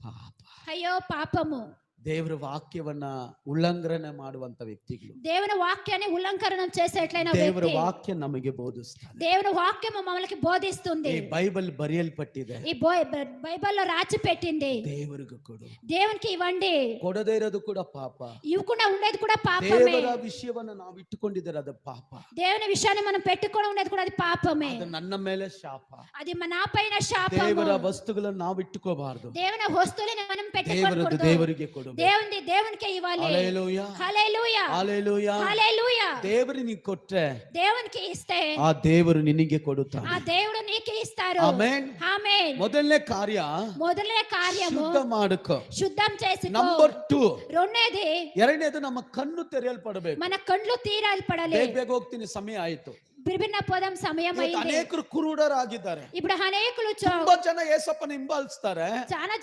ಪಾಪ. ಅಯ್ಯೋ ಪಾಪము. ದೇವರ ವಾಕ್ಯವನ್ನ ಉಲ್ಲಂಘನೆ ಮಾಡುವಂತ ವ್ಯಕ್ತಿಗಳು. దేవుని వాక్యాన్ని ఉల్లంఘనం చేసేట్లైన ದೇವರ వ్యక్తి. ವಾಕ್ಯ ನಮಗೆ ಬೋಧಿಸುತ್ತದೆ. దేవుని వాక్యము మనకి బోధిస్తుంది. ಈ ಬೈಬಲ್ ಬರೆಯಲ್ಪಟ್ಟಿದೆ. ఈ బైబిల్లో రాసి పెట్టింది. ದೇವರಿಗೆ ಕೊಡು. దేవునికి ఇవ్వండి. ಕೊಡದೇ ಇರೋದು ಕೂಡ ಪಾಪ. ఇవ్వకుండా ఉండేది కూడా పాపమే. ದೇವರ ವಿಷಯವನ್ನ ನಾವು ಇಟ್ಟುಕೊಂಡಿದ್ದರೆ ಅದು ಪಾಪ. దేవుని విషయాన్ని మనం పెట్టుకొని ఉండేది కూడా అది పాపమే. ಅದು ನನ್ನ ಮೇಲೆ ಶಾಪ. అది నా పైన శాపము. ದೇವರ ವಸ್ತುಗಳನ್ನು ನಾವು ಇಟ್ಟುಕೋಬಾರದು. దేవుని వస్తువులను మనం పెట్టుకోకూడదు. ದೇವರಿಗೆ ಕೊಡು. దేవునికే ఇవ్వాలి. హల్లెలూయా హల్లెలూయా హల్లెలూయా హల్లెలూయా. ದೇವರಿಗೆ ಕೊಟ್ರೆ దేవునికి ఇస్తే ಆ ದೇವರು ನಿನಗೆ ಕೊಡುತ್ತಾನೆ. ఆ దేవుడు నీకు ఇస్తారు. ಆಮೆನ್ ఆమేన్. ಮೊದಲನೇ ಕಾರ್ಯము ಶುದ್ಧ ಮಾಡಿಕೋ. శుద్ధం చేసుకో. ನಂಬರ್ 2 రెండోది ಎರಡನೇದು ನಮ್ಮ ಕಣ್ಣು ತೆರೆಯಲ್ಪಡಬೇಕು. మన కళ్ళు తీరాల్పడాలి. ಬೇಗ ಹೋಗ್ತೀನಿ, ಸಮಯ ಆಯ್ತು. ಬಿರ್ಬಿನ ಪದಂ ಸಮಯ ಅయింది. ಅನೇಕರು ಕುರುಡರಾಗಿದ್ದಾರೆ. ఇప్పుడు అనేకులు ತುಂಬಾ ಜನ ಯೇಸಪ್ಪನ ಹಿಂಬಾಲಿಸ್ತಾರೆ. చాలా